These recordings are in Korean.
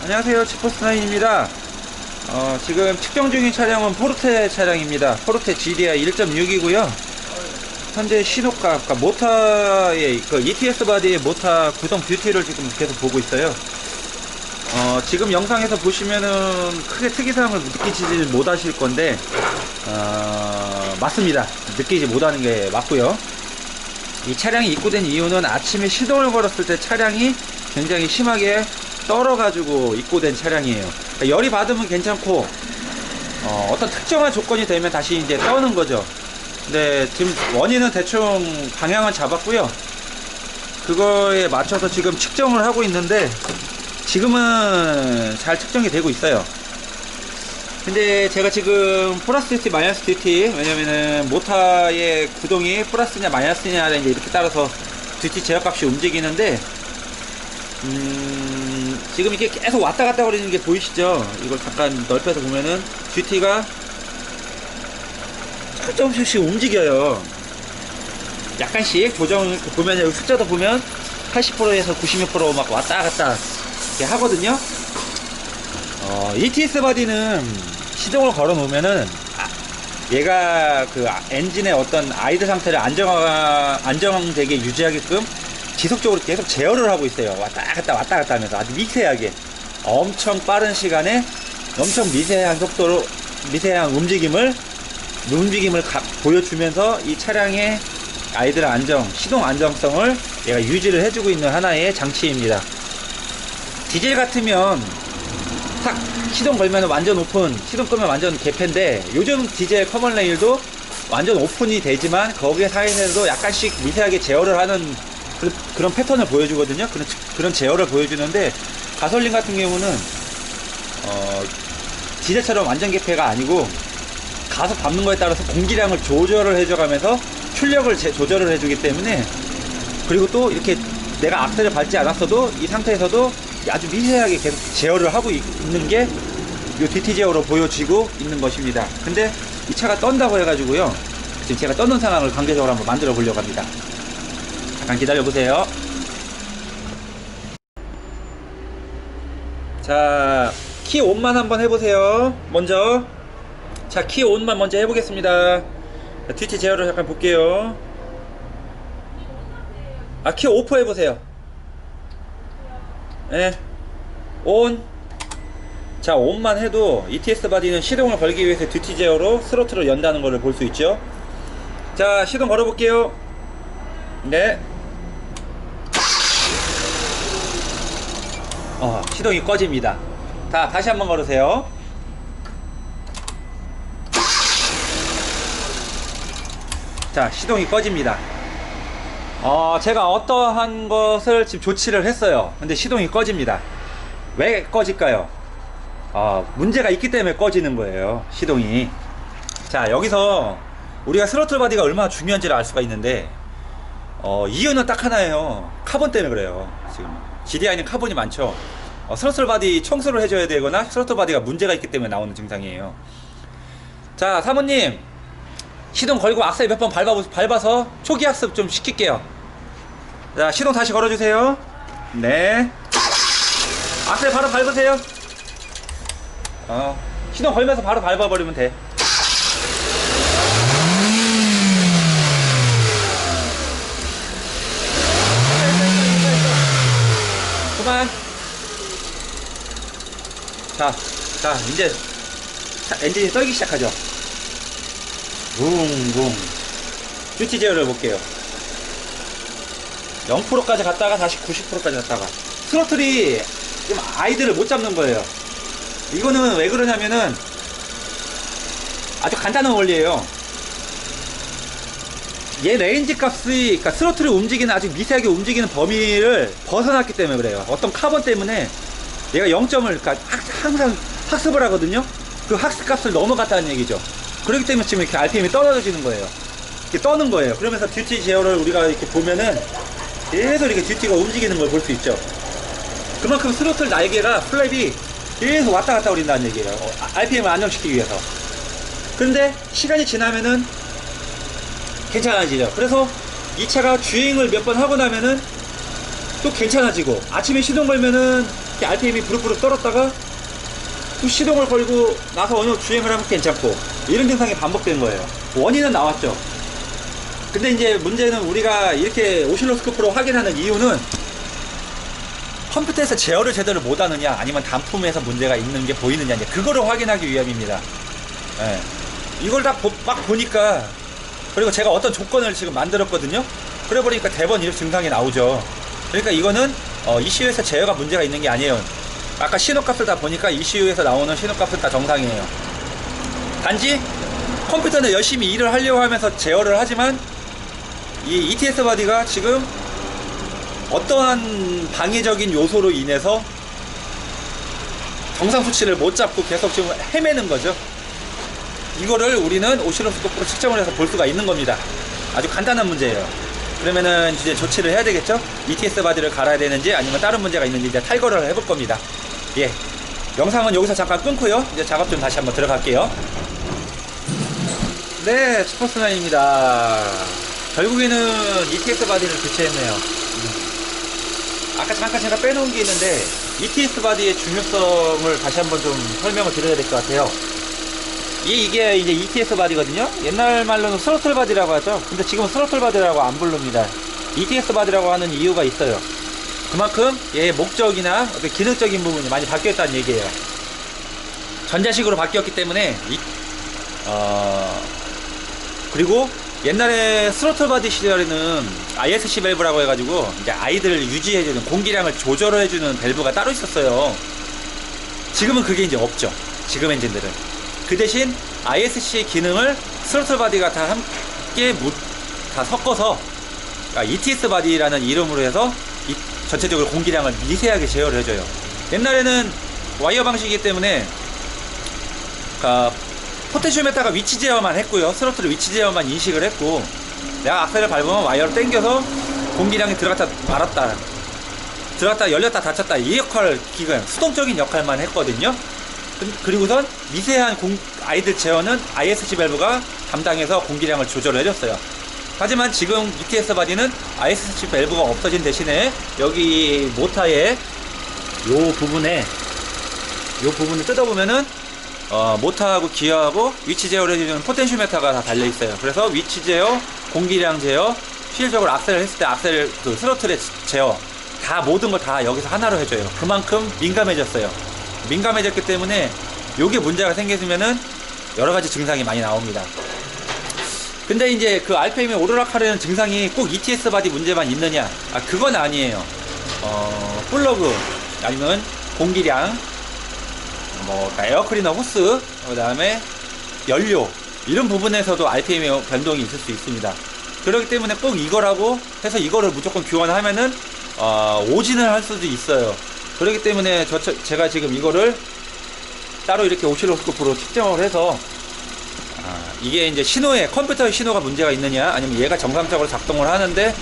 안녕하세요, 치퍼스나인입니다. 지금 측정 중인 차량은 포르테 차량입니다. 포르테 GDI 1.6이고요 현재 신호가, 그러니까 모터의 그 ETS 바디의 모터 구동 뷰티를 지금 계속 보고 있어요. 지금 영상에서 보시면은 크게 특이사항을 느끼지 못하실 건데 맞습니다. 느끼지 못하는 게 맞고요. 이 차량이 입고된 이유는 아침에 시동을 걸었을 때 차량이 굉장히 심하게 떨어가지고 입고된 차량이에요. 그러니까 열이 받으면 괜찮고 어떤 특정한 조건이 되면 다시 이제 떠는 거죠. 근데 지금 원인은 대충 방향은 잡았고요. 그거에 맞춰서 지금 측정을 하고 있는데 지금은 잘 측정이 되고 있어요. 근데 제가 지금 플러스 듀티 마이너스 듀티, 왜냐면은 모터의 구동이 플러스냐 마이너스냐 이제 이렇게 따라서 듀티 제어값이 움직이는데 지금 이게 계속 왔다 갔다 거리는 게 보이시죠? 이걸 잠깐 넓혀서 보면은 듀티가 조금씩 움직여요. 약간씩 조정을 보면 여기 숫자도 보면 80%에서 90% 막 왔다 갔다 이렇게 하거든요. ETS 바디는 시동을 걸어 놓으면은 얘가 그 엔진의 어떤 아이드 상태를 안정되게 유지하게끔 지속적으로 계속 제어를 하고 있어요. 왔다 갔다 하면서 아주 미세하게, 엄청 빠른 시간에 엄청 미세한 속도로 미세한 움직임을 보여주면서 이 차량의 아이들 시동 안정성을 얘가 유지를 해주고 있는 하나의 장치입니다. 디젤 같으면 탁 시동 걸면 완전 오픈, 시동 끄면 완전 개폐인데 요즘 디젤 커먼 레일도 완전 오픈이 되지만 거기에 사이에서도 약간씩 미세하게 제어를 하는 그런 패턴을 보여주거든요. 그런 제어를 보여주는데 가솔린 같은 경우는 디젤처럼 완전 개폐가 아니고 가속 밟는 거에 따라서 공기량을 조절을 해줘가면서 출력을 조절을 해주기 때문에, 그리고 또 이렇게 내가 악셀을 밟지 않았어도 이 상태에서도 아주 미세하게 계속 제어를 하고 있는 게 이 DT 제어로 보여지고 있는 것입니다. 근데 이 차가 떤다고 해가지고요, 지금 제가 떠는 상황을 관계적으로 한번 만들어 보려고 합니다. 잠깐 기다려 보세요. 자, 키 온만 한번 해보세요. 먼저 자, 키 온만 먼저 해보겠습니다. 뒤치 제어를 잠깐 볼게요. 키 오프 해보세요. 네, 온. 자, 온만 해도 ETS 바디는 시동을 걸기 위해서 듀티 제어로 스로틀을 연다는 것을 볼 수 있죠. 자, 시동 걸어 볼게요. 네. 시동이 꺼집니다. 다시 한번 걸으세요. 자, 시동이 꺼집니다. 제가 어떠한 것을 지금 조치를 했어요. 근데 시동이 꺼집니다. 왜 꺼질까요? 문제가 있기 때문에 꺼지는 거예요, 시동이. 자, 여기서 우리가 스로틀 바디가 얼마나 중요한지를 알 수가 있는데 이유는 딱 하나예요. 카본 때문에 그래요. 지금 GDI는 카본이 많죠. 스로틀 바디 청소를 해줘야 되거나 스로틀 바디가 문제가 있기 때문에 나오는 증상이에요. 자, 사모님, 시동 걸고 악셀 몇 번 밟아서 초기 학습 좀 시킬게요. 자, 시동 다시 걸어주세요. 네. 악셀 바로 밟으세요. 시동 걸면서 바로 밟아버리면 돼. 그만. 자, 이제 엔진이 떨기 시작하죠. 붕붕. 듀티 제어를 볼게요. 0%까지 갔다가 다시 90%까지 갔다가 스로틀이 좀 아이들을 못 잡는 거예요. 이거는 왜 그러냐면은 아주 간단한 원리예요. 얘 레인지 값이, 그러니까 스로틀을 움직이는, 아주 미세하게 움직이는 범위를 벗어났기 때문에 그래요. 어떤 카본 때문에 얘가 0점을, 그러니까 항상 학습을 하거든요. 그 학습 값을 넘어갔다는 얘기죠. 그렇기 때문에 지금 이렇게 RPM이 떨어지는 거예요. 이렇게 떠는 거예요. 그러면서 듀티 제어를 우리가 이렇게 보면은 계속 이렇게 듀티가 움직이는 걸 볼 수 있죠. 그만큼 스로틀 날개가, 플랩이 계속 왔다 갔다 거린다는 얘기예요. RPM을 안정시키기 위해서. 근데 시간이 지나면은 괜찮아지죠. 그래서 이 차가 주행을 몇 번 하고 나면은 또 괜찮아지고, 아침에 시동 걸면은 RPM이 부르부르 떨었다가 또 시동을 걸고 나서 어느 주행을 하면 괜찮고, 이런 증상이 반복된 거예요. 원인은 나왔죠. 근데 이제 문제는 우리가 이렇게 오실로스코프로 확인하는 이유는 컴퓨터에서 제어를 제대로 못하느냐, 아니면 단품에서 문제가 있는 게 보이느냐, 이제 그거를 확인하기 위함입니다. 예. 이걸 다 막 보니까, 그리고 제가 어떤 조건을 지금 만들었거든요. 그래 보니까 대번 이런 증상이 나오죠. 그러니까 이거는 ECU에서 제어가 문제가 있는 게 아니에요. 아까 신호값을 다 보니까 ECU에서 나오는 신호값은 다 정상이에요. 단지 컴퓨터는 열심히 일을 하려고 하면서 제어를 하지만 이 ETS 바디가 지금 어떠한 방해적인 요소로 인해서 정상 수치를 못 잡고 계속 지금 헤매는 거죠. 이거를 우리는 오실로스코프로 측정을 해서 볼 수가 있는 겁니다. 아주 간단한 문제예요. 그러면은 이제 조치를 해야 되겠죠? ETS 바디를 갈아야 되는지 아니면 다른 문제가 있는지 이제 탈거를 해볼 겁니다. 예. 영상은 여기서 잠깐 끊고요. 이제 작업 좀 다시 한번 들어갈게요. 네, 슈퍼스나입니다. 결국에는 ETS 바디를 교체했네요. 아까 잠깐 제가 빼놓은 게 있는데, ETS 바디의 중요성을 다시 한번 좀 설명을 드려야 될 것 같아요. 이게 이제 ETS 바디거든요. 옛날 말로는 스로틀 바디라고 하죠. 근데 지금은 스로틀 바디라고 안 부릅니다. ETS 바디라고 하는 이유가 있어요. 그만큼 얘의 목적이나 어떤 기능적인 부분이 많이 바뀌었다는 얘기예요. 전자식으로 바뀌었기 때문에 그리고 옛날에 스로틀 바디 시절에는 ISC 밸브라고 해가지고 이제 아이들을 유지해주는, 공기량을 조절해주는 밸브가 따로 있었어요. 지금은 그게 이제 없죠. 지금 엔진들은. 그 대신 ISC 기능을 스로틀 바디가 다 함께 다 섞어서, 그러니까 ETS 바디라는 이름으로 해서 전체적으로 공기량을 미세하게 제어를 해줘요. 옛날에는 와이어 방식이기 때문에 포텐시오메타가 위치 제어만 했고요. 스로틀 위치 제어만 인식을 했고, 내가 악셀을 밟으면 와이어를 당겨서 공기량이 들어갔다 말았다, 들어갔다 열렸다 닫혔다, 이 역할, 기능, 수동적인 역할만 했거든요. 그리고선 미세한 아이들 제어는 ISC 밸브가 담당해서 공기량을 조절을 해줬어요. 하지만 지금 ETS 바디는 ISC 밸브가 없어진 대신에 여기 모터의 요 부분을 뜯어보면은 모터하고 기어하고 위치 제어를 해주는 포텐시오메타가 다 달려있어요. 그래서 위치 제어, 공기량 제어, 실질적으로 악셀을 했을 때 악셀, 스로틀의 제어, 다 모든 걸 다 여기서 하나로 해줘요. 그만큼 민감해졌어요. 민감해졌기 때문에 요게 문제가 생겼으면은 여러가지 증상이 많이 나옵니다. 근데 이제 그 RPM이 오르락하려는 증상이 꼭 ETS 바디 문제만 있느냐? 그건 아니에요. 플러그, 아니면 공기량, 에어클리너 호스, 그 다음에 연료, 이런 부분에서도 RPM의 변동이 있을 수 있습니다. 그렇기 때문에 꼭 이거라고 해서 이거를 무조건 교환하면은 오진을 할 수도 있어요. 그렇기 때문에 제가 지금 이거를 따로 이렇게 오실로스코프로 측정을 해서 이게 이제 컴퓨터의 신호가 문제가 있느냐, 아니면 얘가 정상적으로 작동을 하는데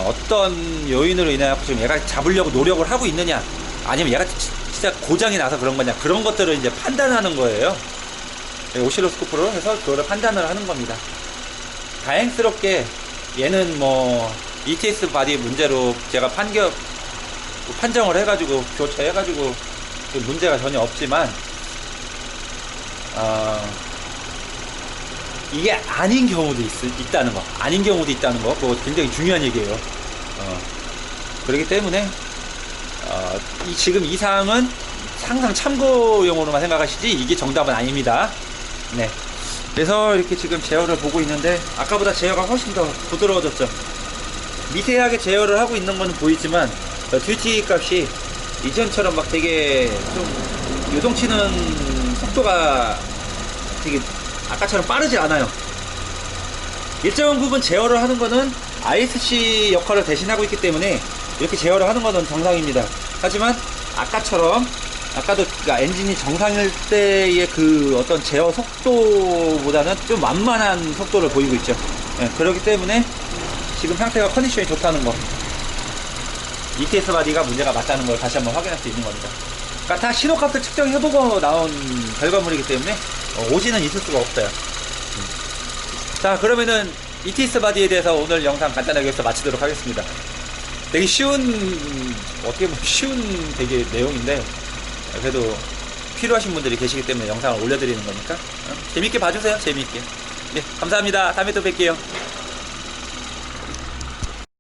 어떤 요인으로 인해 지금 얘가 잡으려고 노력을 하고 있느냐, 아니면 얘가 진짜 고장이 나서 그런 거냐, 그런 것들을 이제 판단하는 거예요. 오실로스코프로 해서 그거를 판단을 하는 겁니다. 다행스럽게 얘는 ETS 바디 문제로 제가 판정을 해가지고 교체해가지고 문제가 전혀 없지만, 이게 아닌 경우도 있다는 거, 그거 굉장히 중요한 얘기예요. 그렇기 때문에 지금 이 사항은 항상 참고용으로만 생각하시지 이게 정답은 아닙니다. 네. 그래서 이렇게 지금 제어를 보고 있는데, 아까보다 제어가 훨씬 더 부드러워졌죠. 미세하게 제어를 하고 있는 거는 보이지만 듀티 값이 이전처럼 막 되게 좀 요동치는 속도가 되게 아까처럼 빠르지 않아요. 일정 부분 제어를 하는 거는 ISC 역할을 대신하고 있기 때문에 이렇게 제어를 하는 거는 정상입니다. 하지만 아까도 그러니까 엔진이 정상일 때의 그 어떤 제어 속도보다는 좀 완만한 속도를 보이고 있죠. 네, 그렇기 때문에 지금 상태가 컨디션이 좋다는 거, ETS 바디가 문제가 맞다는 걸 다시 한번 확인할 수 있는 겁니다. 그러니까 다 신호값을 측정해보고 나온 결과물이기 때문에 오진은 있을 수가 없어요. 자, 그러면은 ETS 바디에 대해서 오늘 영상 간단하게 여기서 마치도록 하겠습니다. 되게 쉬운, 어떻게 보면 쉬운 되게 내용인데, 그래도 필요하신 분들이 계시기 때문에 영상을 올려드리는 거니까 재밌게 봐주세요. 재밌게. 네, 감사합니다. 다음에 또 뵐게요.